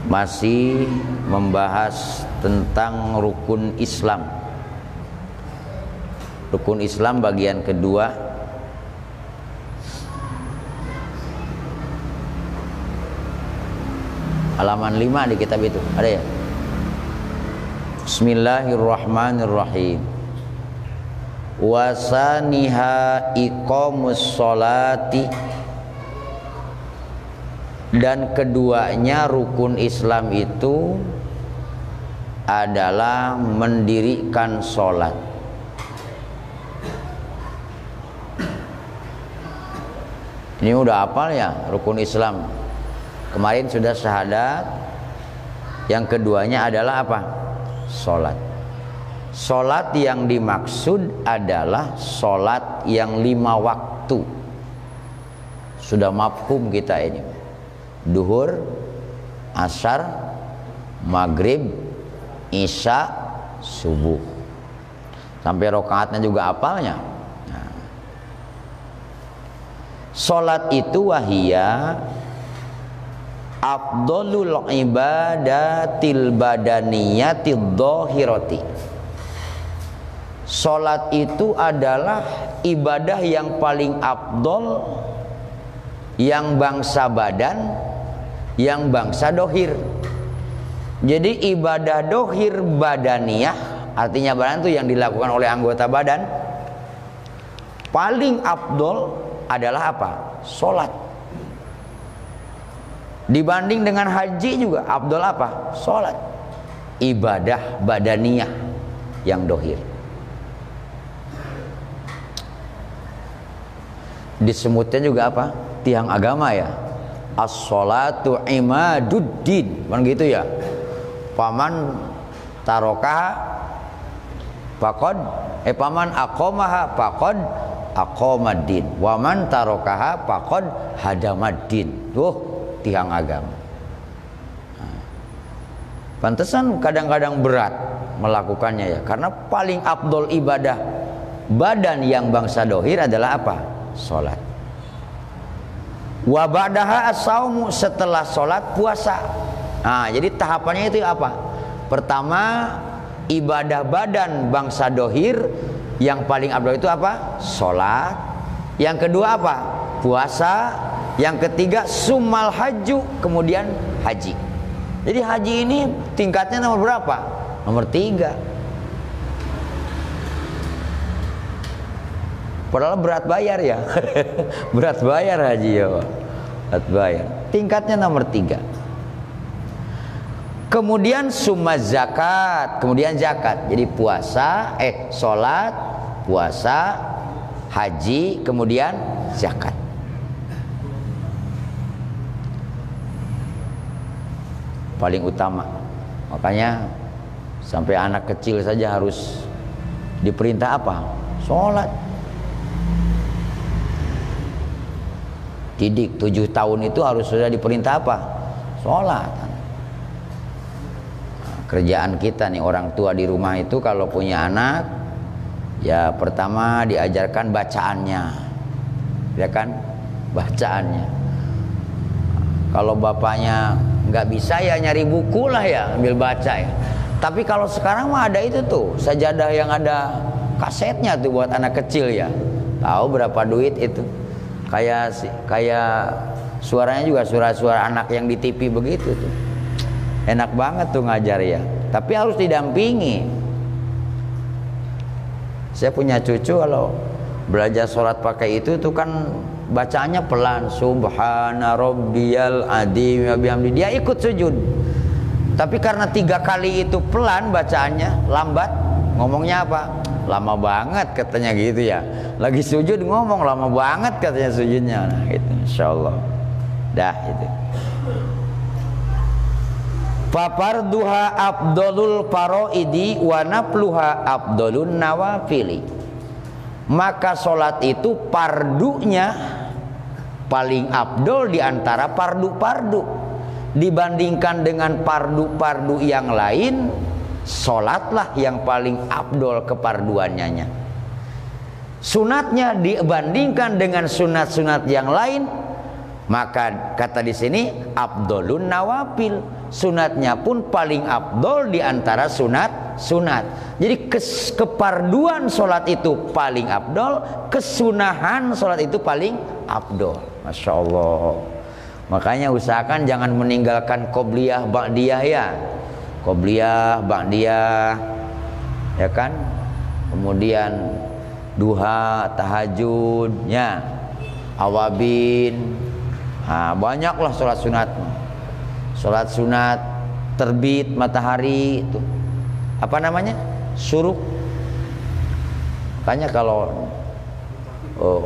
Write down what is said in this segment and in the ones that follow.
masih membahas tentang rukun Islam. Rukun Islam bagian kedua. Halaman 5 di kitab itu ada ya. Bismillahirrahmanirrahim. Wasaniha iqamus sholati, dan keduanya rukun Islam itu adalah mendirikan sholat. Ini udah hafal ya rukun Islam. Kemarin sudah syahadat. Yang keduanya adalah apa? Sholat. Sholat yang dimaksud adalah sholat yang 5 waktu. Sudah mafhum kita ini. Duhur, asar, maghrib, isya, subuh. Sampai rakaatnya juga hafalnya. Nah. Sholat itu wahiyya afdolul ibadatil badaniyatid dhahirati. Sholat itu adalah ibadah yang paling afdol, yang bangsa badan, yang bangsa dohir. Jadi ibadah dohir badaniyah, artinya badan itu yang dilakukan oleh anggota badan, paling afdol adalah apa? Sholat. Dibanding dengan haji juga afdol apa? Sholat. Ibadah badaniyah yang dohir. Disemutnya juga apa? Tiang agama ya. As-sholatu imaduddin, kan gitu ya. Paman tarokaha faqad paman aqomaha faqad aqomaddin, waman tarokaha faqad hadamaddin. Tuh tiang agama. Nah, pantesan kadang-kadang berat melakukannya ya, karena paling afdol ibadah badan yang bangsa dohir adalah apa? Sholat. Wa ba'daha as-saumu, setelah sholat puasa. Nah, jadi tahapannya itu apa? Pertama, ibadah badan bangsa dohir yang paling afdal itu apa? Sholat. Yang kedua apa? Puasa. Yang ketiga summal haju, kemudian haji. Jadi haji ini tingkatnya nomor berapa? Nomor 3. Padahal berat bayar ya. Berat bayar haji ya Pak. Berat bayar. Tingkatnya nomor 3. Kemudian summa zakat, kemudian zakat. Jadi puasa, sholat, puasa, haji, kemudian zakat. Paling utama. Makanya sampai anak kecil saja harus diperintah apa? Sholat. Didik 7 tahun itu harus sudah diperintah apa? Sholat. Nah, kerjaan kita nih orang tua di rumah itu kalau punya anak, ya pertama diajarkan bacaannya, ya kan? Bacaannya. Kalau bapaknya nggak bisa ya nyari buku lah ya, ambil baca ya. Tapi kalau sekarang mah ada itu tuh sajadah yang ada kasetnya tuh buat anak kecil ya. Tahu berapa duit itu? Kayak suaranya juga suara-suara anak yang di TV begitu tuh. Enak banget tuh ngajar ya. Tapi harus didampingi. Saya punya cucu kalau belajar sholat pakai itu tuh kan bacaannya pelan. Subhana rabbiyal adzim wa bihamdi. Dia ikut sujud. Tapi karena 3 kali itu pelan bacaannya, lambat, ngomongnya apa? Lama banget katanya gitu ya. Lagi sujud ngomong lama banget katanya sujudnya. Nah gitu, insyaallah. Dah itu. Fafarduha afdalul faraidi wa nafluha afdalun nawafili. Maka sholat itu pardunya paling afdol di antara pardu-pardu. Dibandingkan dengan pardu-pardu yang lain, sholatlah yang paling afdol keparduannya. Sunatnya dibandingkan dengan sunat-sunat yang lain, Maka kata di sini afdholun nawafil, sunatnya pun paling afdol di antara sunat. Jadi keparduan sholat itu paling afdol, kesunahan sholat itu paling afdol. Masya Allah. Makanya usahakan jangan meninggalkan qobliyah ba'diyah ya. Qobliyah ba'diyah, ya kan? Kemudian duha, tahajudnya, awabin. Nah, banyaklah sholat sunat. Sholat sunat terbit matahari itu apa namanya? Syuruk. Makanya kalau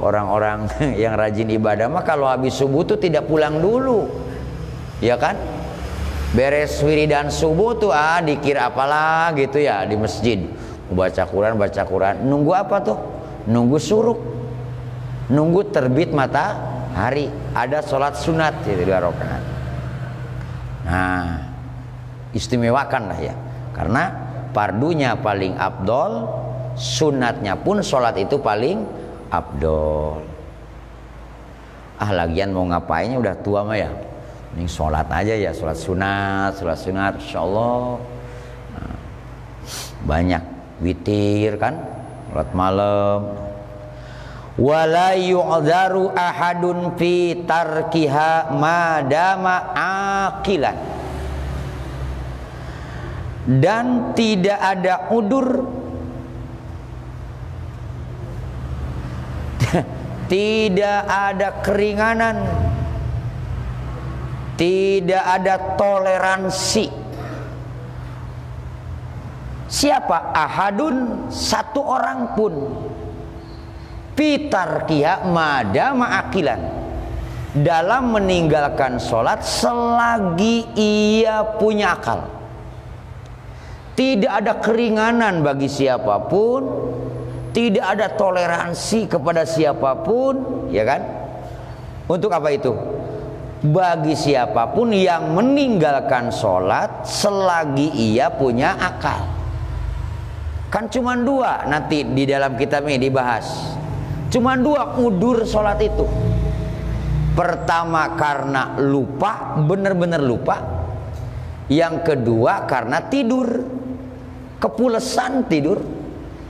orang-orang yang rajin ibadah mah kalau habis subuh tuh tidak pulang dulu, ya kan? Beres wiridan subuh tuh dikira apalah gitu ya di masjid, baca Quran. Nunggu apa tuh? Nunggu syuruk, nunggu terbit matahari. Ada sholat sunat itu 2 rakaat. Nah, istimewakan lah ya, karena pardunya paling afdol, sunatnya pun sholat itu paling afdol. Lagian mau ngapainnya udah tua mah ya, ini sholat aja ya, sholat sunat, insyaallah. Nah, banyak witir kan, sholat malam. Wala yu'dharu ahadun fi tarkiha madama aqilan, dan tidak ada udur, tidak ada keringanan, tidak ada toleransi. Siapa? Ahadun, satu orang pun, fitarkiha madama aqilan, dalam meninggalkan sholat selagi ia punya akal. Tidak ada keringanan bagi siapapun, tidak ada toleransi kepada siapapun, ya kan? Untuk apa itu? Bagi siapapun yang meninggalkan sholat selagi ia punya akal. Kan cuma 2 nanti di dalam kitab ini dibahas. Cuma 2 udur sholat itu. Pertama karena lupa, benar-benar lupa. Yang kedua karena tidur, kepulesan tidur.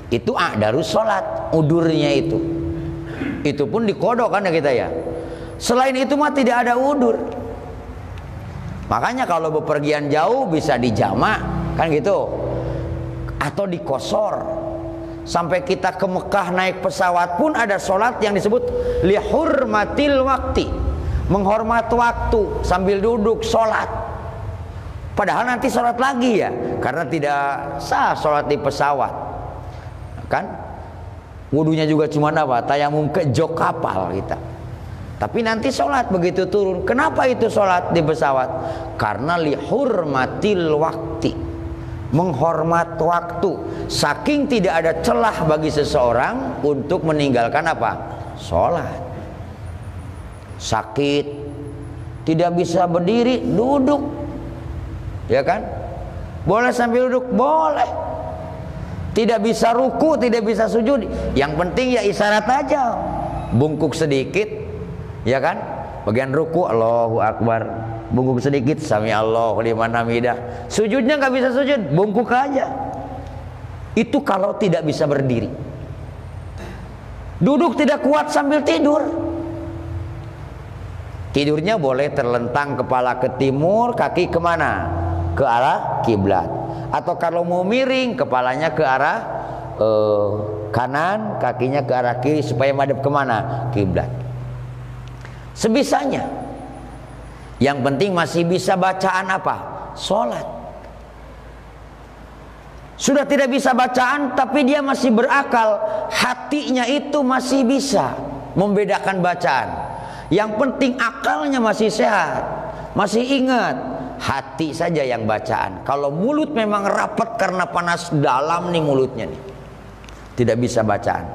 Itu a'darus sholat, udurnya itu. Itu pun dikodok kan ya kita ya. Selain itu mah tidak ada udur. Makanya kalau bepergian jauh bisa dijamak kan gitu, atau dikosor. Sampai kita ke Mekah naik pesawat pun ada sholat yang disebut lihurmatil wakti, menghormat waktu, sambil duduk sholat. Padahal nanti sholat lagi ya, karena tidak sah sholat di pesawat kan. Wudunya juga cuma apa? Tayamum ke jok kapal kita. Tapi nanti sholat begitu turun. Kenapa itu sholat di pesawat? Karena lihurmatil wakti, menghormat waktu. Saking tidak ada celah bagi seseorang untuk meninggalkan apa? Sholat. Sakit, tidak bisa berdiri, duduk, ya kan? Boleh sambil duduk, boleh. Tidak bisa ruku, tidak bisa sujud, yang penting ya isyarat aja, bungkuk sedikit, ya kan? Bagian ruku Allahu Akbar, bungkuk sedikit sami Allahu liman hamidah. Sujudnya nggak bisa sujud, bungkuk aja. Itu kalau tidak bisa berdiri. Duduk tidak kuat sambil tidur. Tidurnya boleh terlentang, kepala ke timur, kaki kemana? Ke arah kiblat. Atau kalau mau miring, kepalanya ke arah kanan, kakinya ke arah kiri supaya madep kemana? Kiblat. Sebisanya. Yang penting masih bisa bacaan apa? Sholat. Sudah tidak bisa bacaan tapi dia masih berakal, hatinya itu masih bisa membedakan bacaan. Yang penting akalnya masih sehat, masih ingat. Hati saja yang bacaan. Kalau mulut memang rapat karena panas dalam nih mulutnya nih, tidak bisa bacaan.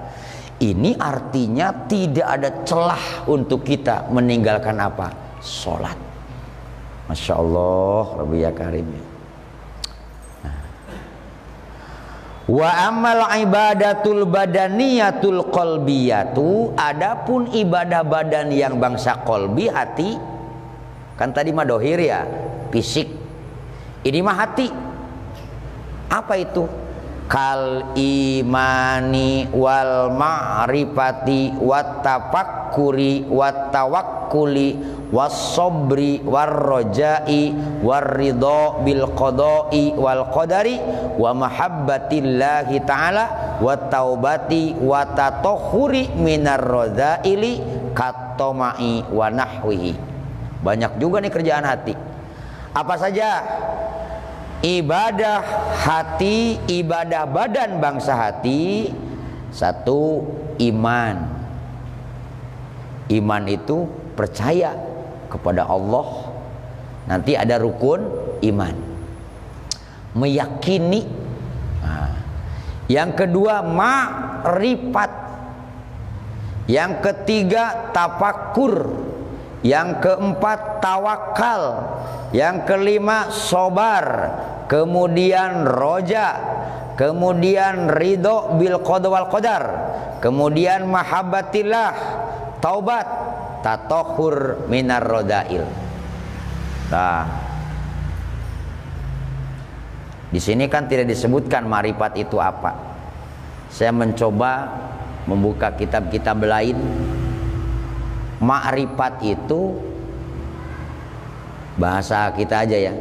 Ini artinya tidak ada celah untuk kita meninggalkan apa? Sholat. Masya Allah, Rabbi ya Karim. Wa amal ibadatul badaniyatul qalbiyatu, adapun ibadah badan yang bangsa qalbi, hati. Kan tadi mah dohir ya, fisik. Ini mah hati. Apa itu? Kal imani wal ma'rifati wat tafakkuri wat tawakkuli was sabri war rajai war ridha bil qada'i wal qadari wa mahabbatillahi ta'ala wat taubati wa tatahhuri minar radzaili katomai wa nahwihi. Banyak juga nih kerjaan hati. Apa saja? Ibadah hati, ibadah badan bangsa hati. Satu, iman. Iman itu percaya kepada Allah. Nanti ada rukun iman, meyakini. Nah, yang kedua ma'rifat. Yang ketiga tafakur. Yang keempat tawakal. Yang kelima sobar. Kemudian roja. Kemudian ridho bil qada wal qadar. Kemudian mahabbatillah, taubat, tatahhur minar rodail. Nah, di sini kan tidak disebutkan marifat itu apa. Saya mencoba membuka kitab-kitab lain. Ma'rifat itu bahasa kita aja ya.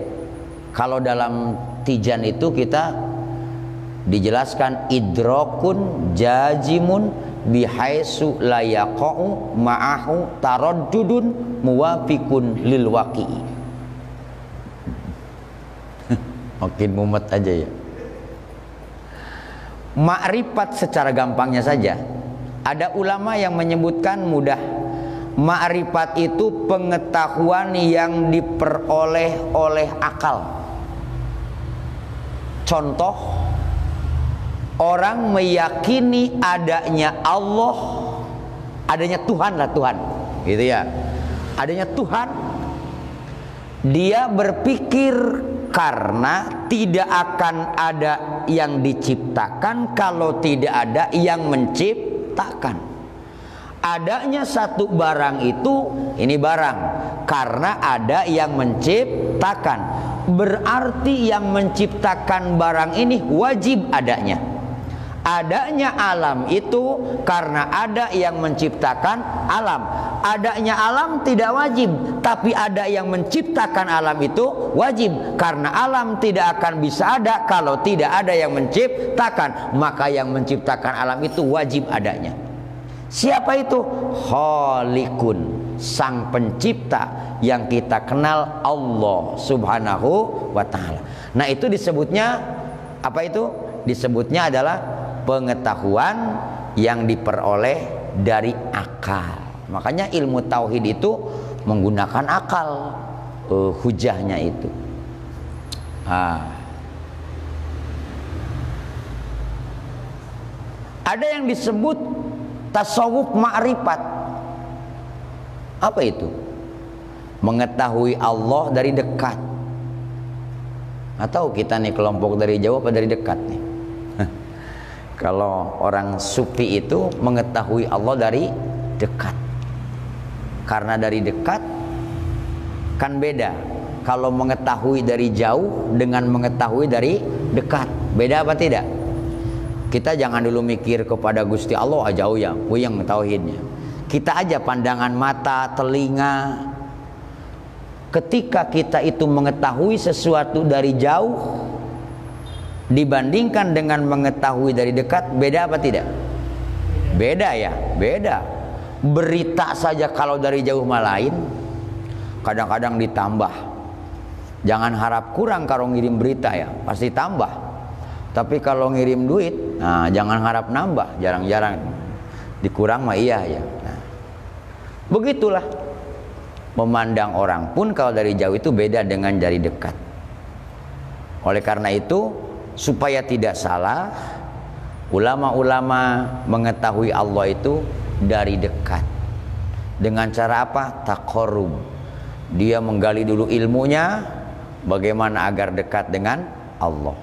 Kalau dalam tijan itu kita dijelaskan idrakun jazimun bihaisu la yaqa'u ma'ahu taraddudun muwafiqun lil waqi'i. Makin mumet aja ya. Ma'rifat secara gampangnya saja, ada ulama yang menyebutkan mudah. Ma'rifat itu pengetahuan yang diperoleh oleh akal. Contoh, orang meyakini adanya Allah, adanya Tuhan lah, Tuhan, gitu ya. Adanya Tuhan, dia berpikir karena tidak akan ada yang diciptakan kalau tidak ada yang menciptakan. Adanya satu barang itu, ini barang, karena ada yang menciptakan. Berarti yang menciptakan barang ini wajib adanya. Adanya alam itu karena ada yang menciptakan alam. Adanya alam tidak wajib, tapi ada yang menciptakan alam itu wajib. Karena alam tidak akan bisa ada kalau tidak ada yang menciptakan. Maka yang menciptakan alam itu wajib adanya. Siapa itu? Khaliqun, sang pencipta yang kita kenal, Allah subhanahu wa ta'ala. Nah, itu disebutnya apa itu? Disebutnya adalah pengetahuan yang diperoleh dari akal. Makanya ilmu tauhid itu menggunakan akal, hujahnya itu. Ada yang disebut tasawuf ma'rifat. Apa itu? Mengetahui Allah dari dekat. Atau kita nih kelompok dari jauh apa dari dekat nih? Kalau orang sufi itu mengetahui Allah dari dekat. Karena dari dekat kan beda. Kalau mengetahui dari jauh dengan mengetahui dari dekat, beda apa tidak? Kita jangan dulu mikir kepada Gusti Allah jauh ya, puyeng tauhidnya. Kita aja pandangan mata, telinga. Ketika kita itu mengetahui sesuatu dari jauh dibandingkan dengan mengetahui dari dekat, beda apa tidak? Beda ya, beda. Berita saja kalau dari jauh mah lain, kadang-kadang ditambah. Jangan harap kurang kalau ngirim berita ya, pasti tambah. Tapi kalau ngirim duit, nah jangan harap nambah, jarang-jarang. Dikurang mah iya ya. Nah, begitulah. Memandang orang pun kalau dari jauh itu beda dengan dari dekat. Oleh karena itu, supaya tidak salah, ulama-ulama mengetahui Allah itu dari dekat. Dengan cara apa? Taqarrub. Dia menggali dulu ilmunya, bagaimana agar dekat dengan Allah.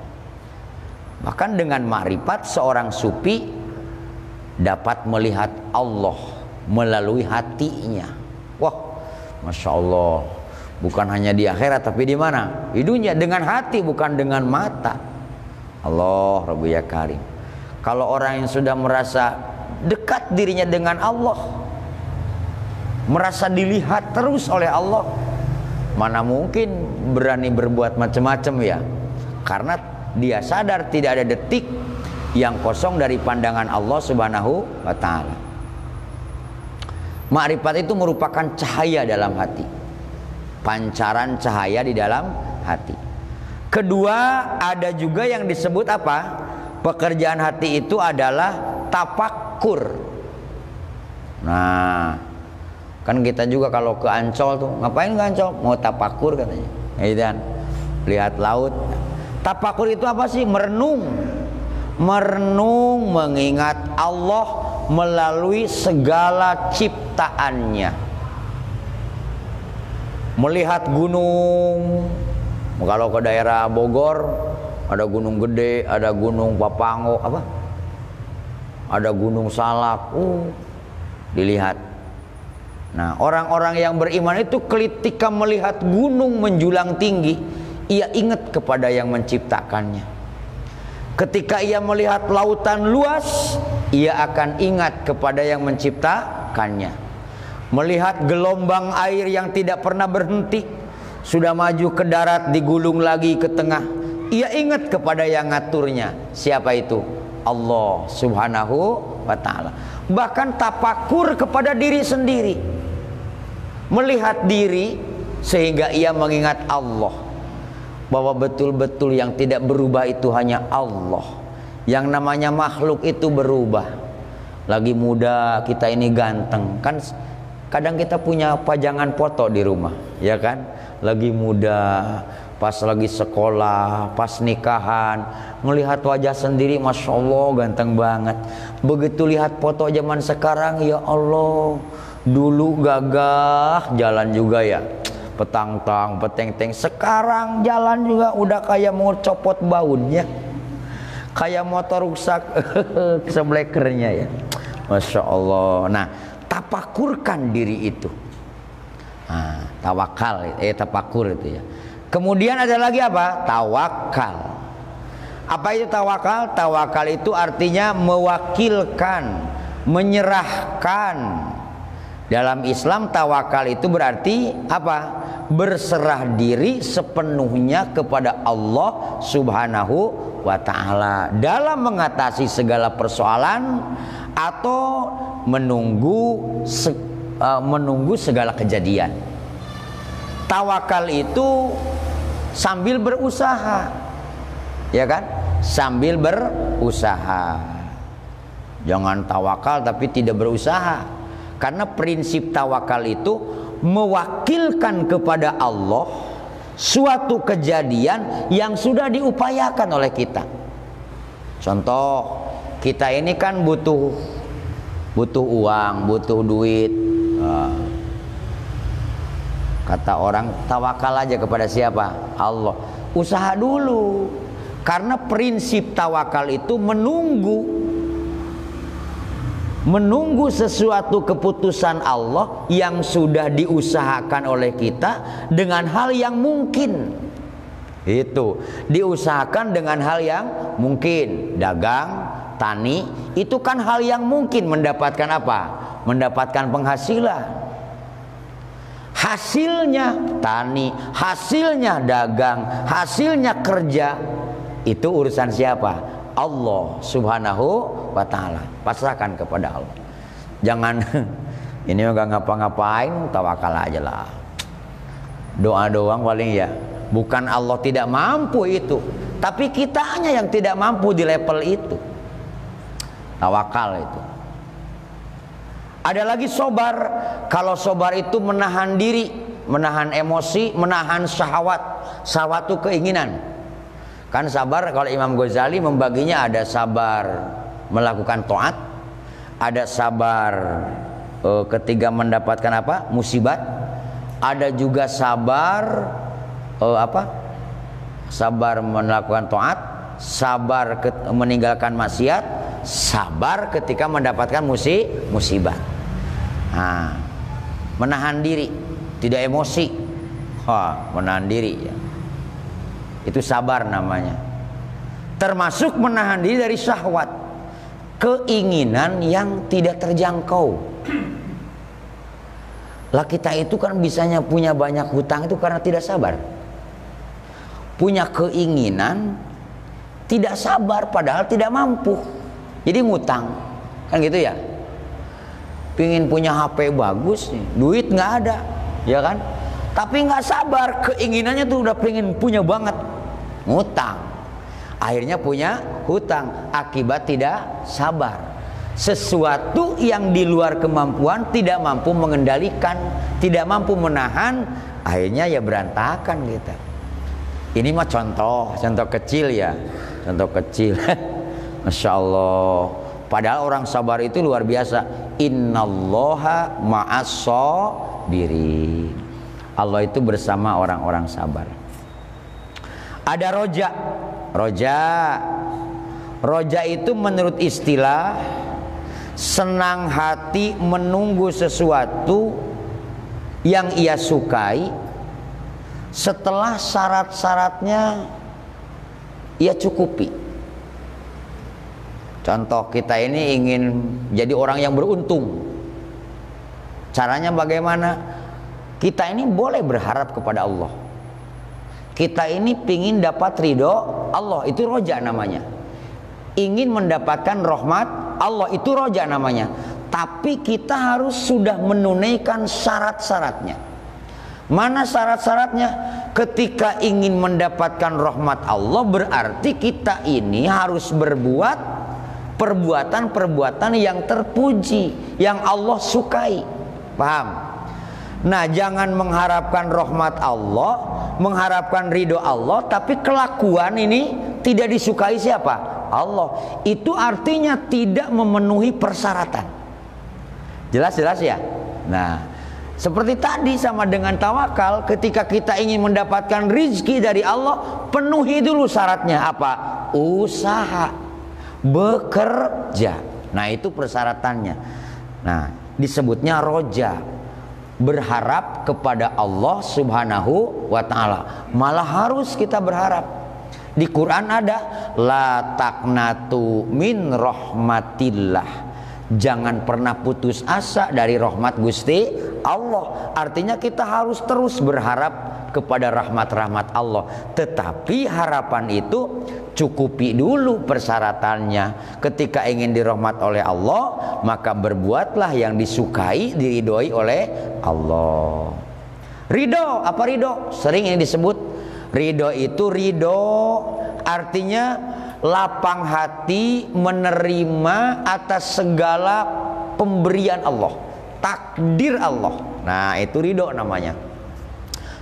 Bahkan dengan ma'rifat seorang sufi dapat melihat Allah melalui hatinya. Wah, Masya Allah. Bukan hanya di akhirat tapi di mana? Di dunia, dengan hati bukan dengan mata. Allah Rabbi ya Karim. Kalau orang yang sudah merasa dekat dirinya dengan Allah, merasa dilihat terus oleh Allah, mana mungkin berani berbuat macam-macam ya? Karena dia sadar tidak ada detik yang kosong dari pandangan Allah Subhanahu wa ta'ala. Ma'rifat itu merupakan cahaya dalam hati, pancaran cahaya di dalam hati. Kedua, ada juga yang disebut apa? Pekerjaan hati itu adalah tafakkur. Nah, kan kita juga kalau ke Ancol tuh, ngapain ke Ancol? Mau tafakkur katanya. Gitu kan? Lihat laut. Tafakkur itu apa sih? Merenung. Merenung mengingat Allah melalui segala ciptaannya. Melihat gunung. Kalau ke daerah Bogor ada gunung gede, ada gunung Papango, apa? Ada gunung Salak. Dilihat. Nah, orang-orang yang beriman itu ketika melihat gunung menjulang tinggi, ia ingat kepada yang menciptakannya. Ketika ia melihat lautan luas, ia akan ingat kepada yang menciptakannya. Melihat gelombang air yang tidak pernah berhenti, sudah maju ke darat, digulung lagi ke tengah, ia ingat kepada yang ngaturnya. Siapa itu? Allah Subhanahu wa ta'ala. Bahkan tafakur kepada diri sendiri, melihat diri sehingga ia mengingat Allah, bahwa betul-betul yang tidak berubah itu hanya Allah. Yang namanya makhluk itu berubah. Lagi muda kita ini ganteng, kan kadang kita punya pajangan foto di rumah, ya kan? Lagi muda, pas lagi sekolah, pas nikahan, melihat wajah sendiri, Masya Allah ganteng banget. Begitu lihat foto zaman sekarang, ya Allah, dulu gagah jalan juga ya, petang-tang, peteng-teng. Sekarang jalan juga udah kayak mau copot bautnya, kayak motor rusak seblekernya ya, Masya Allah. Nah, tafakurkan diri itu. Nah, tawakal, tafakur itu ya. Kemudian ada lagi apa? Tawakal. Apa itu tawakal? Tawakal itu artinya mewakilkan, menyerahkan. Dalam Islam tawakal itu berarti apa? Berserah diri sepenuhnya kepada Allah Subhanahu wa ta'ala dalam mengatasi segala persoalan atau menunggu segala kejadian. Tawakal itu sambil berusaha, ya kan? Sambil berusaha. Jangan tawakal tapi tidak berusaha. Karena prinsip tawakal itu mewakilkan kepada Allah suatu kejadian yang sudah diupayakan oleh kita. Contoh, kita ini kan butuh uang, butuh duit. Kata orang, tawakal aja kepada siapa? Allah. Usaha dulu. Karena prinsip tawakal itu menunggu sesuatu keputusan Allah yang sudah diusahakan oleh kita dengan hal yang mungkin. Itu diusahakan dengan hal yang mungkin. Dagang, tani, itu kan hal yang mungkin. Mendapatkan apa? Mendapatkan penghasilan. Hasilnya tani, hasilnya dagang, hasilnya kerja, itu urusan siapa? Allah Subhanahu wa ta'ala. Pasrahkan kepada Allah. Jangan ini enggak ngapa-ngapain, tawakal aja lah. Doa doang paling ya. Bukan Allah tidak mampu itu, tapi kitanya yang tidak mampu di level itu. Tawakal itu. Ada lagi sobar. Kalau sobar itu menahan diri, menahan emosi, menahan syahwat. Syahwat itu keinginan. Kan sabar, kalau Imam Ghazali membaginya ada sabar melakukan taat, ada sabar ketika mendapatkan apa? Musibat. Ada juga sabar sabar melakukan taat, sabar meninggalkan maksiat, sabar ketika mendapatkan musibah. Nah, menahan diri, tidak emosi. Menahan diri ya. Itu sabar namanya. Termasuk menahan diri dari syahwat, keinginan yang tidak terjangkau. Lah kita itu kan bisanya punya banyak hutang itu karena tidak sabar. Punya keinginan, tidak sabar padahal tidak mampu. Jadi ngutang. Kan gitu ya. Pingin punya HP bagus nih, duit nggak ada, ya kan? Tapi nggak sabar, keinginannya tuh udah pengen punya banget, ngutang. Akhirnya punya hutang akibat tidak sabar. Sesuatu yang di luar kemampuan, tidak mampu mengendalikan, tidak mampu menahan, akhirnya ya berantakan kita. Ini mah contoh kecil ya, contoh kecil. Masya Allah. Padahal orang sabar itu luar biasa. Innallaha ma'as-sabirin. Allah itu bersama orang-orang sabar. Ada roja. Roja itu menurut istilah senang hati menunggu sesuatu yang ia sukai setelah syarat-syaratnya ia cukupi. Contoh, kita ini ingin jadi orang yang beruntung. Caranya bagaimana? Kita ini boleh berharap kepada Allah. Kita ini pingin dapat ridho Allah, itu roja namanya. Ingin mendapatkan rahmat Allah, itu roja namanya. Tapi kita harus sudah menunaikan syarat-syaratnya. Mana syarat-syaratnya? Ketika ingin mendapatkan rahmat Allah, berarti kita ini harus berbuat perbuatan-perbuatan yang terpuji, yang Allah sukai. Paham? Nah, jangan mengharapkan rahmat Allah, mengharapkan ridho Allah, tapi kelakuan ini tidak disukai siapa? Allah. Itu artinya tidak memenuhi persyaratan. Jelas ya? Nah, seperti tadi sama dengan tawakal, ketika kita ingin mendapatkan rizki dari Allah, penuhi dulu syaratnya apa? Usaha, bekerja. Nah, itu persyaratannya. Nah, disebutnya roja, berharap kepada Allah Subhanahu wa ta'ala. Malah harus kita berharap. Di Quran ada la taqnatu min rahmatillah. Jangan pernah putus asa dari rahmat Gusti Allah. Artinya kita harus terus berharap kepada rahmat-rahmat Allah. Tetapi harapan itu cukupi dulu persyaratannya. Ketika ingin dirahmat oleh Allah, maka berbuatlah yang disukai, diridhoi oleh Allah. Ridho, apa ridho? Sering ini disebut. Ridho itu artinya lapang hati menerima atas segala pemberian Allah, takdir Allah. Nah, itu ridho namanya.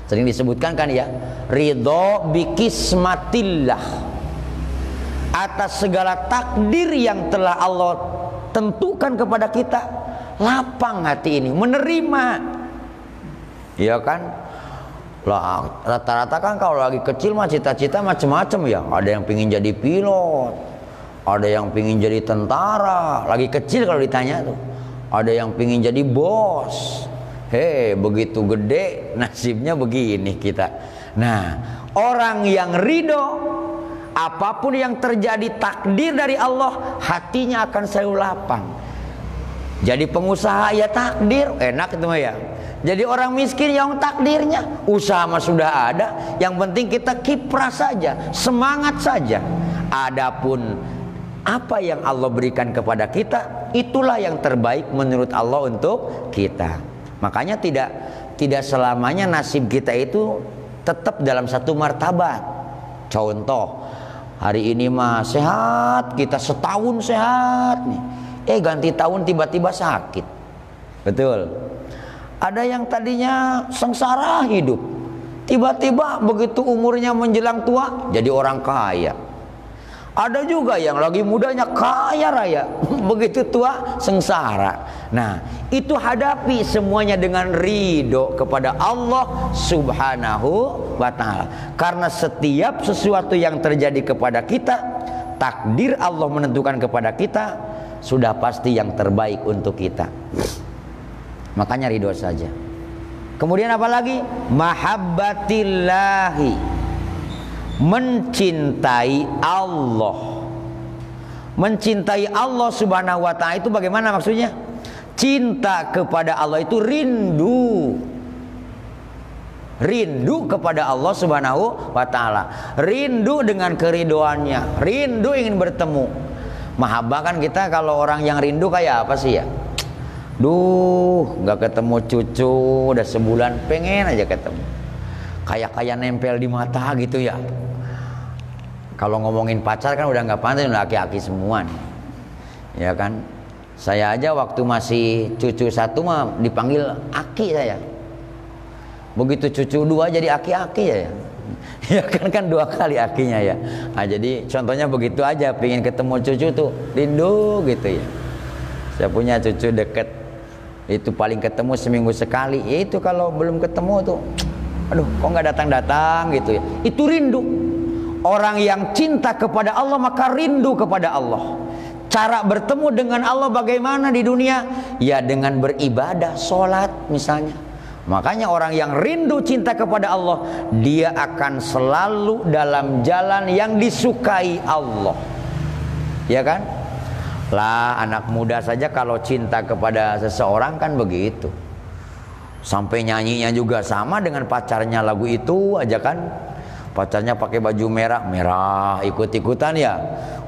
Sering disebutkan kan ya, ridho bikismatillah, atas segala takdir yang telah Allah tentukan kepada kita. Lapang hati ini menerima, ya kan? Lah, rata-rata kan kalau lagi kecil mah cita-cita macam-macam ya. Ada yang pingin jadi pilot, ada yang pingin jadi tentara. Lagi kecil kalau ditanya tuh, ada yang pingin jadi bos. Begitu gede nasibnya begini kita. Nah, orang yang ridho, apapun yang terjadi takdir dari Allah, hatinya akan selalu lapang. Jadi pengusaha ya takdir, enak itu mah ya. Jadi orang miskin yang takdirnya, usaha mah sudah ada, yang penting kita kiprah saja, semangat saja. Adapun apa yang Allah berikan kepada kita, itulah yang terbaik menurut Allah untuk kita. Makanya tidak selamanya nasib kita itu tetap dalam satu martabat. Contoh, hari ini mah sehat, kita setahun sehat nih. Ganti tahun tiba-tiba sakit. Betul. Ada yang tadinya sengsara hidup, tiba-tiba begitu umurnya menjelang tua jadi orang kaya. Ada juga yang lagi mudanya kaya raya, begitu tua sengsara. Nah, itu hadapi semuanya dengan ridho kepada Allah Subhanahu wa ta'ala. Karena setiap sesuatu yang terjadi kepada kita, takdir Allah menentukan kepada kita, sudah pasti yang terbaik untuk kita. Makanya ridho saja. Kemudian apa lagi? Mahabbatillahi, mencintai Allah. Mencintai Allah Subhanahu wa ta'ala itu bagaimana maksudnya? Cinta kepada Allah itu rindu. Rindu kepada Allah Subhanahu wa ta'ala. Rindu dengan keridoannya. Rindu ingin bertemu. Mahabbah kan kita kalau orang yang rindu kayak apa sih ya? Duh, nggak ketemu cucu udah sebulan, pengen aja ketemu. Kayak nempel di mata gitu ya. Kalau ngomongin pacar kan udah nggak pantas, udah aki-aki semua nih. Ya kan? Saya aja waktu masih cucu satu mah dipanggil aki saya. Begitu cucu dua jadi aki-aki ya. Ya kan 2 kali akinya ya. Nah, jadi contohnya begitu aja, pengen ketemu cucu tuh rindu gitu ya. Saya punya cucu deket, itu paling ketemu seminggu sekali. Ya itu kalau belum ketemu tuh, aduh kok nggak datang-datang gitu ya. Itu rindu. Orang yang cinta kepada Allah maka rindu kepada Allah. Cara bertemu dengan Allah bagaimana di dunia? Ya dengan beribadah, sholat misalnya. Makanya orang yang rindu cinta kepada Allah, dia akan selalu dalam jalan yang disukai Allah. Ya kan? Lah anak muda saja kalau cinta kepada seseorang kan begitu. Sampai nyanyinya juga sama dengan pacarnya lagu itu aja kan. Pacarnya pakai baju merah, ikut-ikutan ya.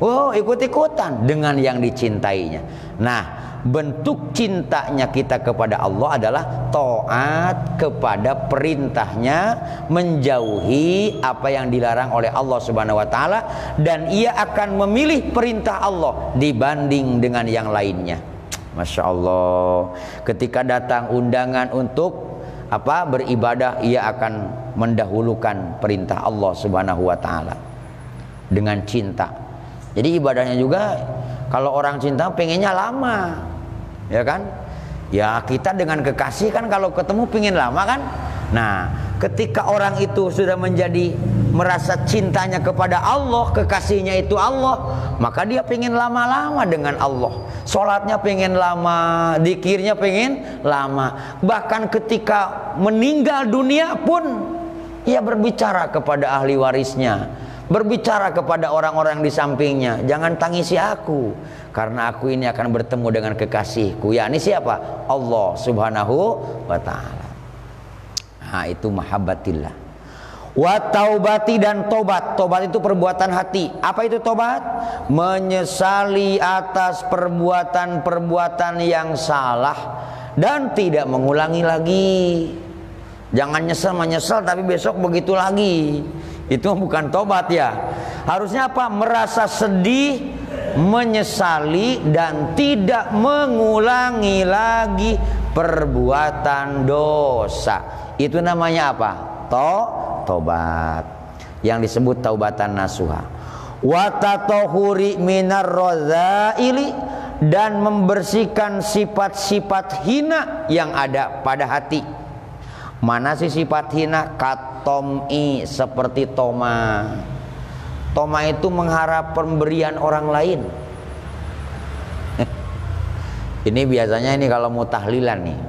Oh, ikut-ikutan dengan yang dicintainya. Nah, bentuk cintanya kita kepada Allah adalah taat kepada perintahnya, menjauhi apa yang dilarang oleh Allah Subhanahu wa ta'ala, dan ia akan memilih perintah Allah dibanding dengan yang lainnya. Masya Allah. Ketika datang undangan untuk beribadah, ia akan mendahulukan perintah Allah Subhanahu wa ta'ala dengan cinta. Jadi ibadahnya juga kalau orang cinta pengennya lama, ya kan? Ya kita dengan kekasih kan kalau ketemu pengen lama kan? Nah, ketika orang itu sudah menjadi merasa cintanya kepada Allah, kekasihnya itu Allah, maka dia pengen lama-lama dengan Allah. Sholatnya pengen lama, zikirnya pengen lama. Bahkan ketika meninggal dunia pun ia berbicara kepada ahli warisnya, berbicara kepada orang-orang di sampingnya, jangan tangisi aku, karena aku ini akan bertemu dengan kekasihku. Yakni siapa? Allah Subhanahu wa ta'ala. Nah, itu mahabbatillah. Wa taubati, dan tobat. Tobat itu perbuatan hati. Apa itu tobat? Menyesali atas perbuatan-perbuatan yang salah dan tidak mengulangi lagi. Jangan menyesal tapi besok begitu lagi. Itu bukan tobat ya. Harusnya apa? Merasa sedih, menyesali dan tidak mengulangi lagi perbuatan dosa. Itu namanya apa? Tobat. Yang disebut taubatan nasuha. Wa tatahuri minar radzaili, dan membersihkan sifat-sifat hina yang ada pada hati. Mana sih sifat hina? Katom'i, seperti toma. Toma itu mengharap pemberian orang lain. Ini biasanya ini kalau mau tahlilan nih,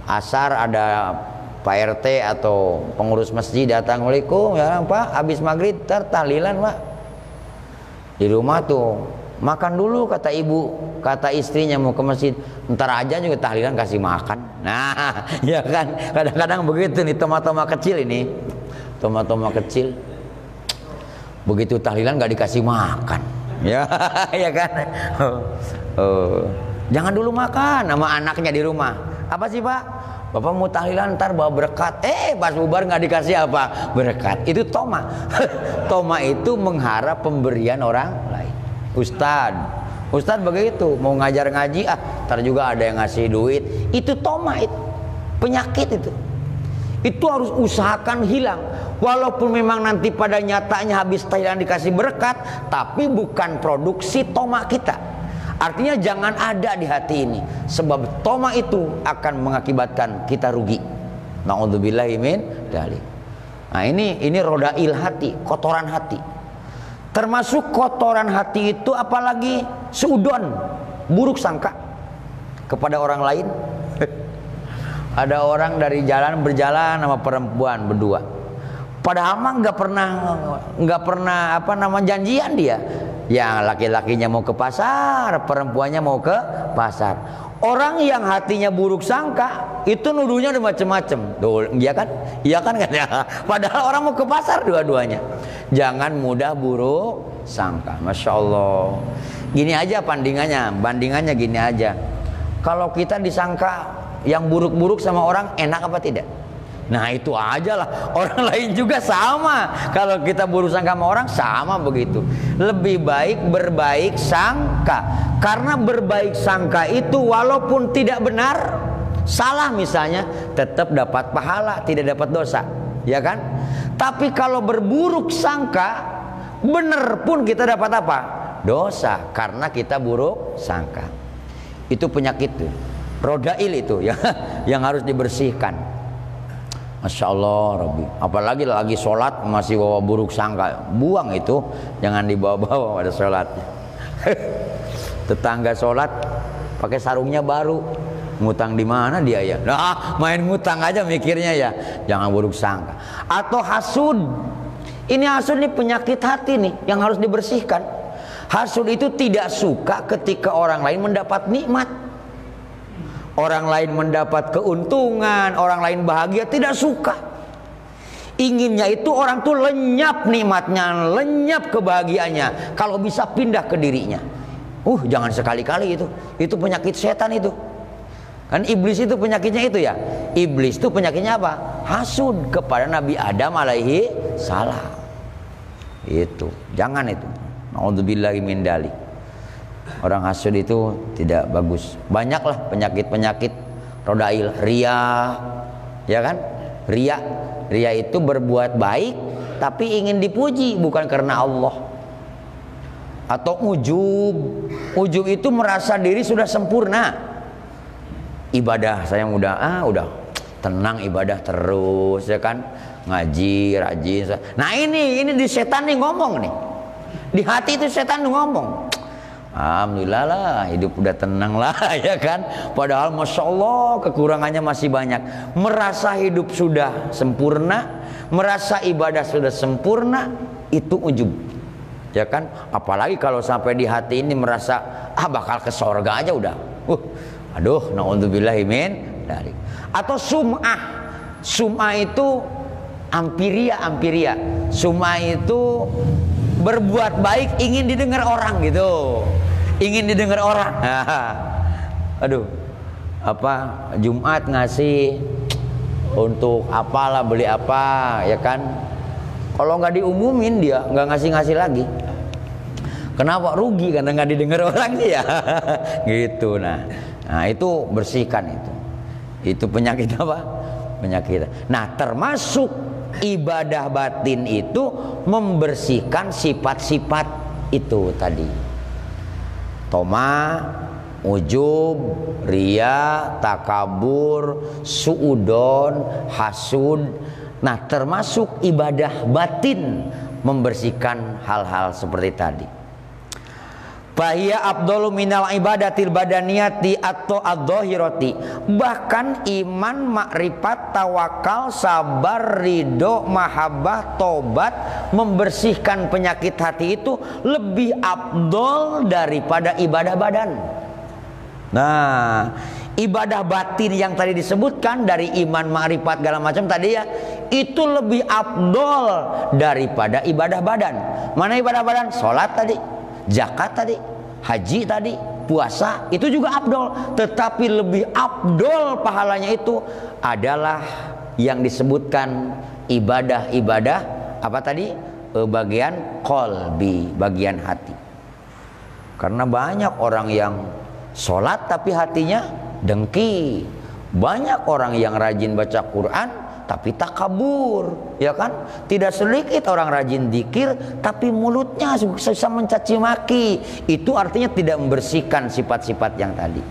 asar ada Pak RT atau pengurus masjid datang, Waalaikum ya Pak, habis maghrib tahlilan Pak. Di rumah tuh makan dulu kata ibu, kata istrinya mau ke masjid, ntar aja juga tahlilan kasih makan. Nah, ya kan kadang-kadang begitu nih toma-toma kecil ini, toma-toma kecil. Begitu tahlilan nggak dikasih makan, ya, ya kan. Jangan dulu makan sama anaknya di rumah. Apa sih Pak? Bapak mau tahlilan ntar bawa berkat. Pas bubar nggak dikasih apa? Berkat. Itu toma. Toma itu mengharap pemberian orang lain. Ustadz begitu mau ngajar ngaji, ntar juga ada yang ngasih duit. Itu toma, itu penyakit itu. Itu harus usahakan hilang. Walaupun memang nanti pada nyatanya habis tahlilan dikasih berkat, tapi bukan produksi toma kita. Artinya jangan ada di hati ini, sebab toma itu akan mengakibatkan kita rugi. Na'udzubillahi min dzalik. Nah ini rodail hati, kotoran hati. Termasuk kotoran hati itu apalagi suudon, buruk sangka kepada orang lain. Ada orang dari jalan berjalan sama perempuan berdua. Padahal mah nggak pernah apa namanya janjian dia. Yang laki-lakinya mau ke pasar, perempuannya mau ke pasar. Orang yang hatinya buruk sangka itu nuduhnya udah macem-macem. Iya kan? Iya kan? Padahal orang mau ke pasar dua-duanya. Jangan mudah buruk sangka. Masya Allah. Gini aja bandingannya gini aja. Kalau kita disangka yang buruk-buruk sama orang, enak apa tidak? Nah itu aja lah. Orang lain juga sama. Kalau kita buruk sangka sama orang, sama begitu. Lebih baik berbaik sangka. Karena berbaik sangka itu walaupun tidak benar, salah misalnya, tetap dapat pahala, tidak dapat dosa, ya kan? Tapi kalau berburuk sangka, benar pun kita dapat apa? Dosa, karena kita buruk sangka. Itu penyakit tuh. Rodail itu ya, yang harus dibersihkan. Masya Allah Rabbi. Apalagi lagi sholat masih bawa buruk sangka, buang itu, jangan dibawa-bawa pada sholatnya. Tetangga sholat pakai sarungnya baru, ngutang di mana dia ya? Nah, main ngutang aja mikirnya ya. Jangan buruk sangka. Atau hasud. Ini hasud nih penyakit hati nih yang harus dibersihkan. Hasud itu tidak suka ketika orang lain mendapat nikmat. Orang lain mendapat keuntungan, orang lain bahagia, tidak suka. Inginnya itu orang tuh lenyap nikmatnya, lenyap kebahagiaannya. Kalau bisa pindah ke dirinya. Jangan sekali-kali itu. Itu penyakit setan itu. Kan iblis itu penyakitnya itu ya. Iblis itu penyakitnya apa? Hasud kepada Nabi Adam alaihi salam. Itu, jangan itu. Na'udzubillahi min dzalik. Orang hasud itu tidak bagus. Banyaklah penyakit-penyakit rodail, ria, ya kan? Ria itu berbuat baik tapi ingin dipuji bukan karena Allah. Atau ujub itu merasa diri sudah sempurna. Ibadah saya udah tenang ibadah terus, ya kan? Ngaji, rajin. Nah ini di setan nih ngomong nih. Di hati itu setan ngomong. Alhamdulillah lah, hidup udah tenang lah, ya kan? Padahal Masya Allah kekurangannya masih banyak. Merasa hidup sudah sempurna, merasa ibadah sudah sempurna, itu ujub, ya kan? Apalagi kalau sampai di hati ini merasa bakal ke sorga aja udah. Aduh, na'udzubillahi min dzalik. Atau sum'ah itu ampiria. Sum'ah itu berbuat baik ingin didengar orang gitu. Ingin didengar orang. Aduh. Jumat ngasih untuk apalah, beli apa, ya kan? Kalau nggak diumumin dia nggak ngasih lagi. Kenapa? Rugi karena nggak didengar orang dia. Gitu. Nah itu bersihkan itu. Itu penyakit apa? Penyakit. Nah termasuk ibadah batin itu membersihkan sifat-sifat itu tadi. Toma, ujub, ria, takabur, suudon, hasud. Nah termasuk ibadah batin membersihkan hal-hal seperti tadi. Bahia abdolu minal ibadatil badaniyati atau adzahirati. Bahkan iman, makrifat, tawakal, sabar, ridho, mahabbah, tobat, membersihkan penyakit hati itu lebih abdol daripada ibadah badan. Nah, ibadah batin yang tadi disebutkan dari iman, makrifat, segala macam tadi ya, itu lebih abdol daripada ibadah badan. Mana ibadah badan? Sholat tadi, zakat tadi, haji tadi, puasa, itu juga abdol. Tetapi lebih abdol pahalanya itu adalah yang disebutkan ibadah-ibadah apa tadi? Bagian qalbi, bagian hati. Karena banyak orang yang sholat tapi hatinya dengki. Banyak orang yang rajin baca Quran tapi takabur, ya kan? Tidak sedikit orang rajin zikir tapi mulutnya susah mencaci maki. Itu artinya tidak membersihkan sifat-sifat yang tadi.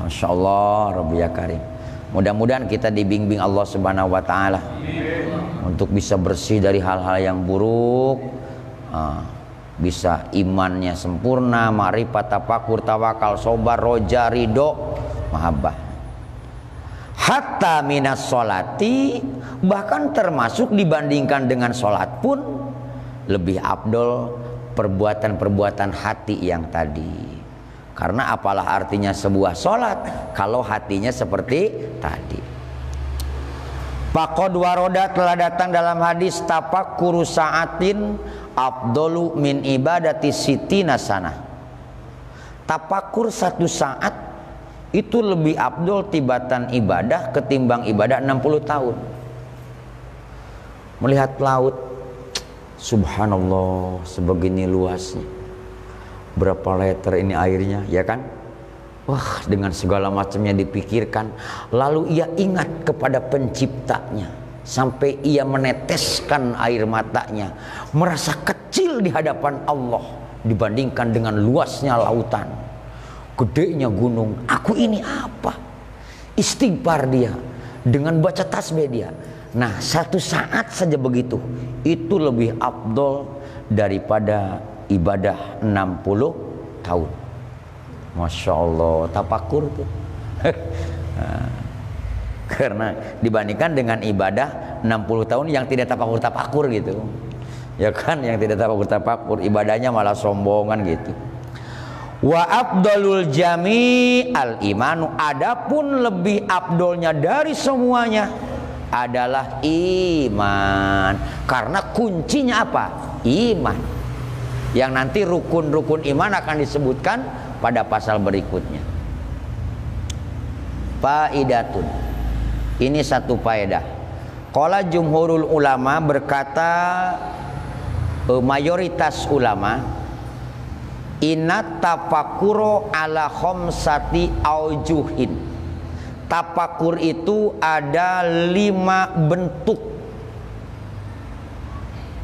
Masya Allah, Rabbi ya Karim. Mudah-mudahan kita dibimbing Allah Subhanahu wa Ta'ala untuk bisa bersih dari hal-hal yang buruk, bisa imannya sempurna, ma'rifat, tafakur, tawakal, sobar, roja, ridho, mahabbah. Hatta minas sholati, bahkan termasuk dibandingkan dengan sholat pun lebih afdol perbuatan-perbuatan hati yang tadi. Karena apalah artinya sebuah sholat kalau hatinya seperti tadi. Faqad waroda, telah datang dalam hadis, tafakkuru sa'atin afdolu min ibadati sitina sanah. Tafakur satu saat itu lebih afdol tibatan ibadah ketimbang ibadah 60 tahun. Melihat laut, subhanallah, sebegini luasnya, berapa liter ini airnya, ya kan? Wah, dengan segala macamnya dipikirkan. Lalu ia ingat kepada penciptanya, sampai ia meneteskan air matanya, merasa kecil di hadapan Allah dibandingkan dengan luasnya lautan, gedenya gunung. Aku ini apa? Istighfar dia, dengan baca tasbih dia. Nah, satu saat saja begitu, itu lebih afdol daripada ibadah 60 tahun. Masya Allah, tafakur tuh. Karena dibandingkan dengan ibadah 60 tahun yang tidak tafakur gitu, ya kan, yang tidak tafakur, ibadahnya malah sombongan gitu. Wa afdalul jami al imanu, adapun lebih afdolnya dari semuanya adalah iman. Karena kuncinya apa? Iman. Yang nanti rukun-rukun iman akan disebutkan pada pasal berikutnya. Faidatun, ini satu faedah. Qala jumhurul ulama, berkata mayoritas ulama, inna tafakuro ala khamsati aujuhin. Tafakur itu ada 5 bentuk.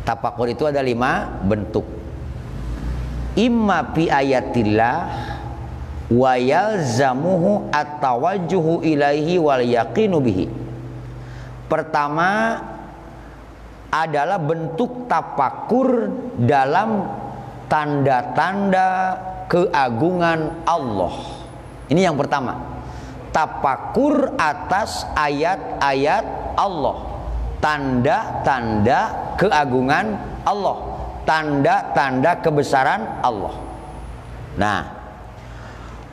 Tafakur itu ada 5 bentuk. Imma fi ayatillah wa yalzamuhu at-tawajjuhu ilaihi wal yaqinu bihi. Pertama adalah bentuk tafakur dalam tanda-tanda keagungan Allah. Ini yang pertama, tafakur atas ayat-ayat Allah, tanda-tanda keagungan Allah, tanda-tanda kebesaran Allah. Nah,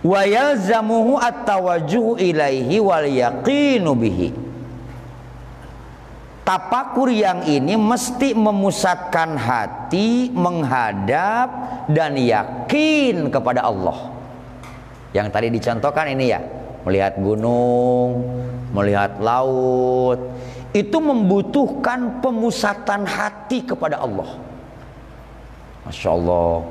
wa yalzamuhu at-tawajjuhu ilaihi wal yaqinu bihi. Tafakur yang ini mesti memusatkan hati menghadap dan yakin kepada Allah. Yang tadi dicontohkan ini ya, melihat gunung, melihat laut, itu membutuhkan pemusatan hati kepada Allah. Masya Allah.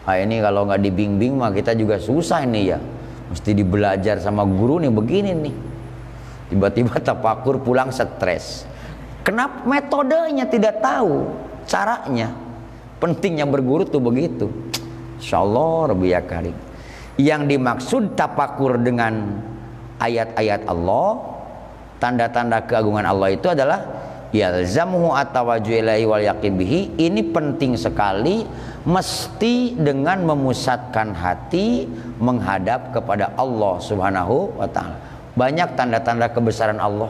Nah, ini kalau nggak dibimbing mah kita juga susah ini ya. Mesti dibelajar sama guru nih begini nih. Tiba-tiba tafakur pulang stres. Kenapa? Metodenya tidak tahu, caranya. Pentingnya berguru tuh begitu. Masya Allah, Rabbi ya Karim. Yang dimaksud tafakur dengan ayat-ayat Allah, tanda-tanda keagungan Allah itu adalah yalzamuhu at-tawajjuh ilaihi wal yaqin bihi. Ini penting sekali, mesti dengan memusatkan hati menghadap kepada Allah Subhanahu wa ta'ala. Banyak tanda-tanda kebesaran Allah,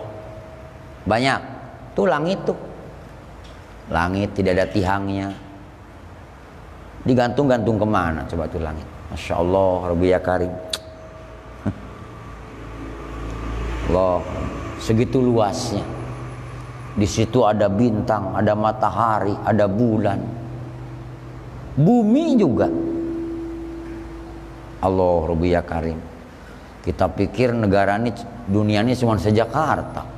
banyak. Tuh langit tuh, langit tidak ada tiangnya, digantung-gantung kemana coba tuh langit. Masya Allah, Rabbi ya Karim. Allah, segitu luasnya. Di situ ada bintang, ada matahari, ada bulan, bumi juga. Allah, Rabbi ya Karim. Kita pikir negara ini, dunia ini cuma se-Jakarta.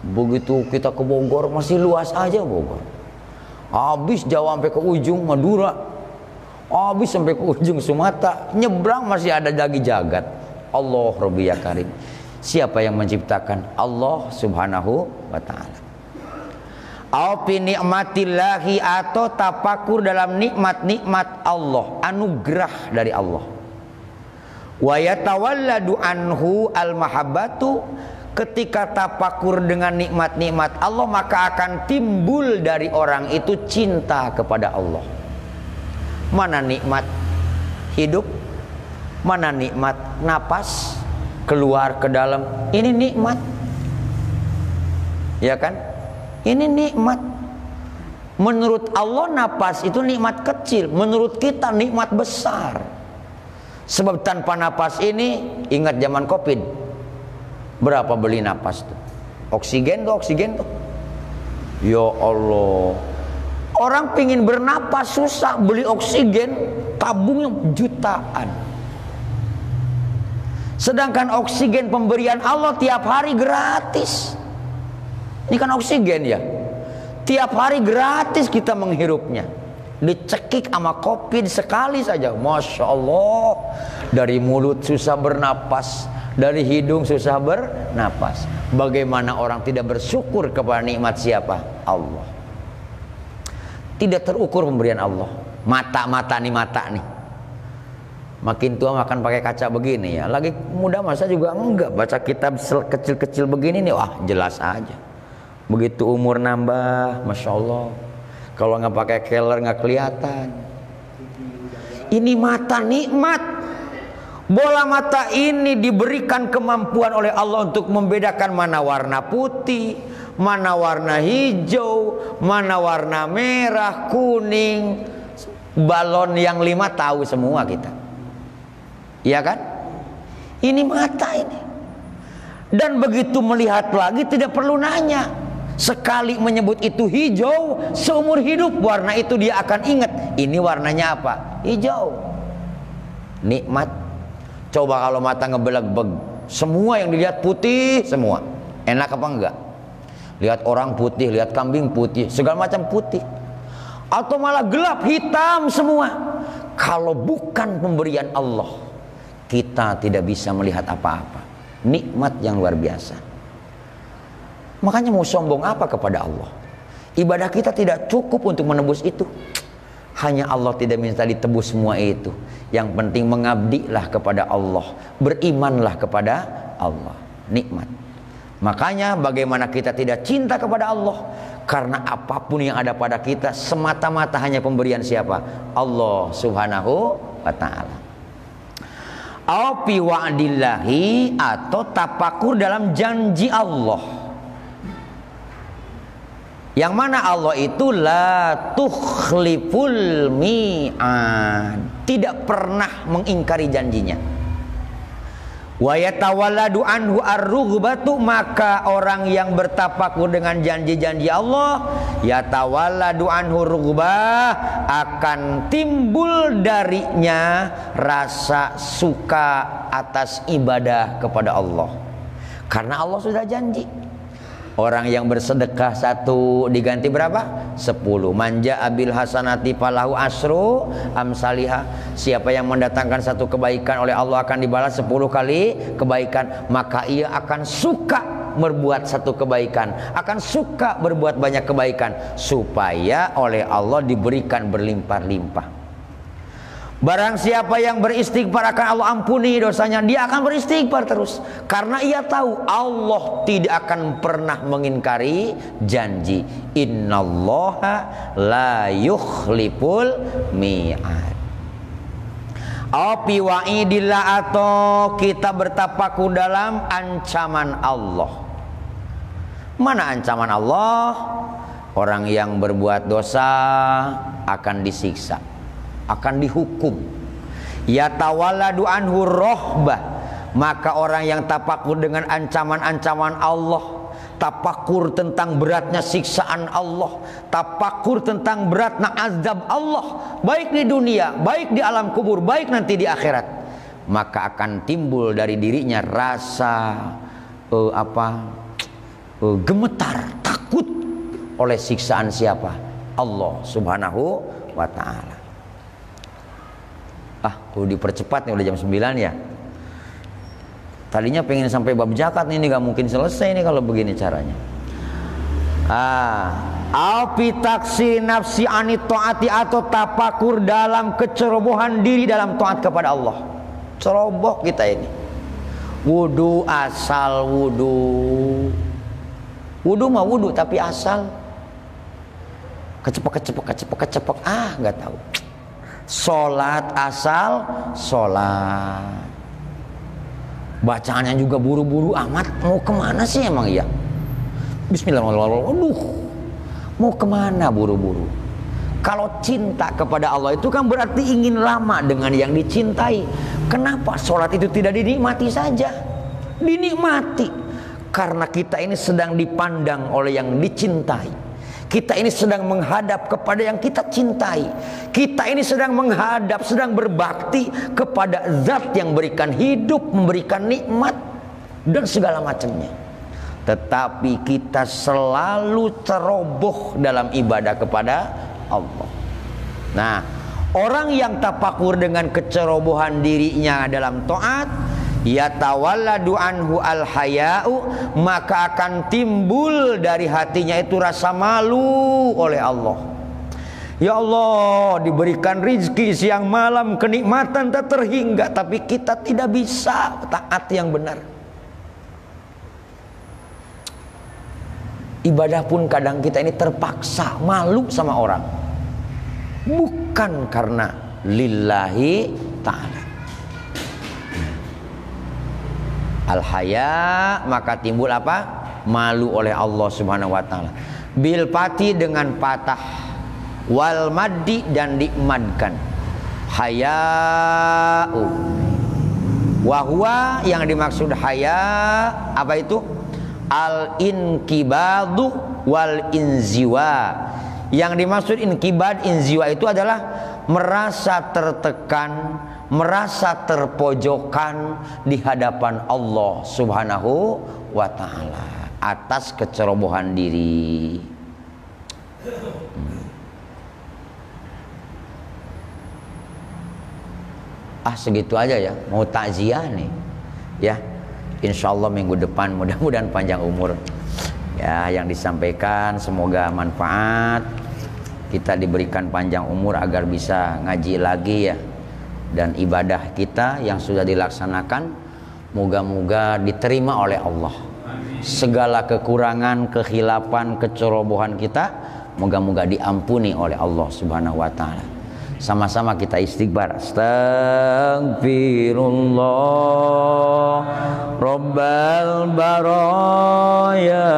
Begitu kita ke Bogor, masih luas aja Bogor. Habis Jawa sampai ke ujung Madura, habis sampai ke ujung Sumatera, nyebrang masih ada lagi jagat. Allah, Rabbi ya Karim. Siapa yang menciptakan? Allah Subhanahu wa ta'ala. Au fi ni'matillahi, atau tafakur dalam nikmat-nikmat Allah, anugerah dari Allah. Wa yatawalladu anhu al-mahabbatu, ketika tafakur dengan nikmat-nikmat Allah maka akan timbul dari orang itu cinta kepada Allah. Mana nikmat hidup, mana nikmat napas keluar ke dalam, ini nikmat, ya kan? Ini nikmat. Menurut Allah napas itu nikmat kecil, menurut kita nikmat besar. Sebab tanpa napas ini, ingat zaman Covid, berapa beli napas tuh? Oksigen tuh. Ya Allah, orang pingin bernapas susah, beli oksigen tabungnya jutaan. Sedangkan oksigen pemberian Allah tiap hari gratis. Ini kan oksigen ya, tiap hari gratis kita menghirupnya. Dicekik sama Covid sekali saja, Masya Allah, dari mulut susah bernapas, dari hidung susah bernapas. Bagaimana orang tidak bersyukur kepada nikmat siapa? Allah. Tidak terukur pemberian Allah. Mata nih, makin tua makan pakai kaca begini ya. Lagi muda masa juga enggak, baca kitab kecil-kecil begini nih, wah jelas aja. Begitu umur nambah, Masya Allah, kalau nggak pakai keler nggak kelihatan. Ini mata nikmat. Bola mata ini diberikan kemampuan oleh Allah untuk membedakan mana warna putih, mana warna hijau, mana warna merah, kuning. Balon yang 5 tahu semua kita, iya kan? Ini mata ini. Dan begitu melihat lagi tidak perlu nanya. Sekali menyebut itu hijau, seumur hidup warna itu dia akan ingat. Ini warnanya apa? Hijau. Nikmat. Coba kalau mata ngebeleg-beg, semua yang dilihat putih semua, enak apa enggak? Lihat orang putih, lihat kambing putih, segala macam putih. Atau malah gelap, hitam semua. Kalau bukan pemberian Allah, kita tidak bisa melihat apa-apa. Nikmat yang luar biasa. Makanya mau sombong apa kepada Allah? Ibadah kita tidak cukup untuk menebus itu. Hanya Allah tidak minta ditebus semua itu. Yang penting mengabdilah kepada Allah, berimanlah kepada Allah. Nikmat. Makanya bagaimana kita tidak cinta kepada Allah? Karena apapun yang ada pada kita semata-mata hanya pemberian siapa? Allah Subhanahu wa ta'ala. Au fi wa'dillahi, atau tafakur dalam janji Allah. Yang mana Allah itu la tukhliful mi'ad, tidak pernah mengingkari janjinya. Wa yatawalladu anhu ar-rughbatu, maka orang yang bertafakur dengan janji-janji Allah, yatawalladu anhu rughbah, akan timbul darinya rasa suka atas ibadah kepada Allah. Karena Allah sudah janji. Orang yang bersedekah 1 diganti berapa? 10. Manja abil hasanati falahu asru amsaliha. Siapa yang mendatangkan 1 kebaikan oleh Allah akan dibalas 10 kali kebaikan. Maka ia akan suka berbuat 1 kebaikan, akan suka berbuat banyak kebaikan, supaya oleh Allah diberikan berlimpah-limpah. Barang siapa yang beristighfar akan Allah ampuni dosanya, dia akan beristighfar terus. Karena ia tahu Allah tidak akan pernah mengingkari janji. Innallaha la yukhliful mi'ad. Api wa'idillah, atau kita bertafakur dalam ancaman Allah. Mana ancaman Allah? Orang yang berbuat dosa akan disiksa, akan dihukum. Yatawalladu anhu rohbah, maka orang yang tafakur dengan ancaman-ancaman Allah, tafakur tentang beratnya siksaan Allah, tafakur tentang beratnya azab Allah, baik di dunia, baik di alam kubur, baik nanti di akhirat, maka akan timbul dari dirinya rasa gemetar, takut oleh siksaan siapa? Allah Subhanahu wa ta'ala. Kudu dipercepat nih, udah jam 9 ya. Tadinya pengen sampai bab zakat nih, nggak mungkin selesai nih kalau begini caranya. Alfi taksi nafsi anit taati, atau tapakur dalam kecerobohan diri dalam taat kepada Allah. Ceroboh kita ini. Wudu asal wudu. Wudu mah wudu tapi asal. Kecepek. Nggak tahu. Sholat asal sholat. Bacaannya juga buru-buru amat. Mau kemana sih emang ya? Bismillahirrahmanirrahim. Aduh, mau kemana buru-buru? Kalau cinta kepada Allah itu kan berarti ingin lama dengan yang dicintai. Kenapa sholat itu tidak dinikmati saja? Dinikmati. Karena kita ini sedang dipandang oleh yang dicintai. Kita ini sedang menghadap kepada yang kita cintai. Kita ini sedang menghadap, sedang berbakti kepada zat yang berikan hidup, memberikan nikmat dan segala macamnya. Tetapi kita selalu ceroboh dalam ibadah kepada Allah. Nah, orang yang tafakur dengan kecerobohan dirinya dalam taat, yatawalladu anhu al-haya'u, maka akan timbul dari hatinya itu rasa malu oleh Allah. Ya Allah, diberikan rizki siang malam, kenikmatan tak terhingga, tapi kita tidak bisa taat yang benar. Ibadah pun kadang kita ini terpaksa malu sama orang, bukan karena lillahi ta'ala. Al-haya, maka timbul apa? Malu oleh Allah subhanahu wa ta'ala. Bil pati, dengan patah. Wal maddi, dan dimadkan. Haya'u. Wahwa, yang dimaksud haya, apa itu? Al-inkibadu wal inziwa. Yang dimaksud inkibad, inziwa itu adalah merasa tertekan, merasa terpojokan di hadapan Allah subhanahu wa ta'ala atas kecerobohan diri. Segitu aja ya, mau takziah nih ya. Insya Allah minggu depan mudah-mudahan panjang umur ya. Yang disampaikan semoga manfaat, kita diberikan panjang umur agar bisa ngaji lagi ya. Dan ibadah kita yang sudah dilaksanakan moga-moga diterima oleh Allah. Segala kekurangan, kekhilafan, kecerobohan kita moga-moga diampuni oleh Allah subhanahu wa ta'ala. Sama-sama kita istighfar. Astaghfirullah Rabbal baraya,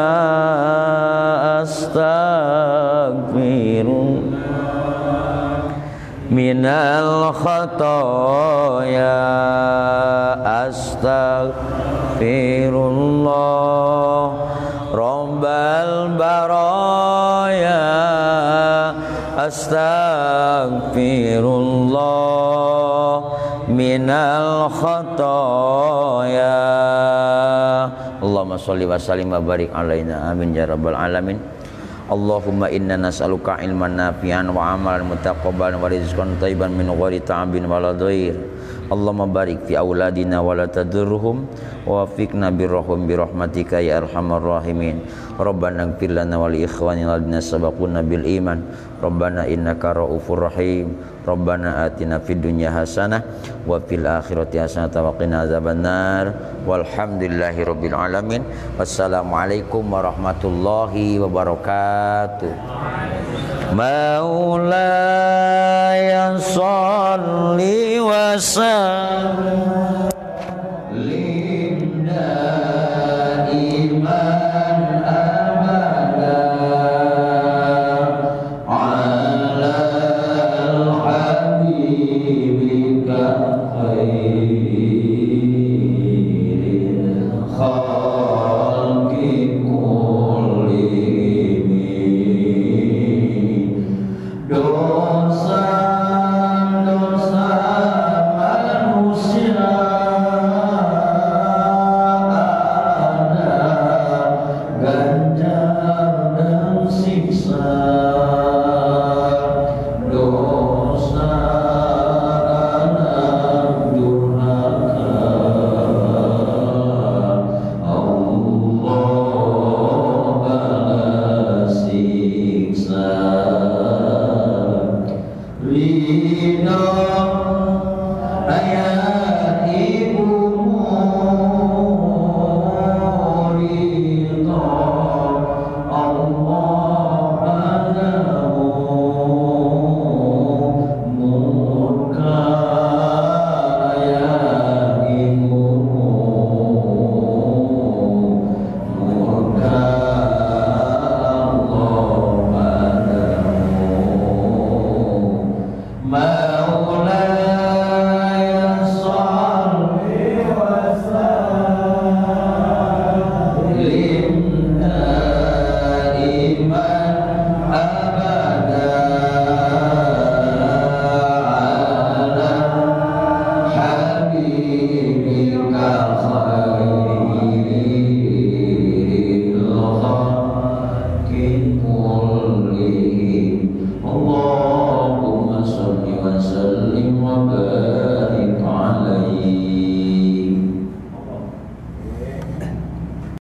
astaghfirullah minal khataya, astaghfirullah Rabbal baraya, astaghfirullah minal khataya. Allahumma sholli wa sallim wa barik alaina, amin ya rabbal alamin. Allahumma inna nas'aluka ilman nafi'an wa amalan mutaqabbalan wa rizqan thayyiban min ghairi ta'abin wa la dhair. Allahumma barik fi auladina wa la tadurruhum wa wafiqna birrahum birahmatika ya arhamar rahimin. Rabbana ighfir lana wa li ikhwanina alladhina sabaquna bil iman. Rabbana innaka ra'ufur rahim. Rabbana atina fid dunya hasanah wa fil akhirati hasanah wa qina azabannar. Walhamdulillahi rabbil alamin. Wassalamualaikum warahmatullahi wabarakatuh. Maulaya sholli wa sallim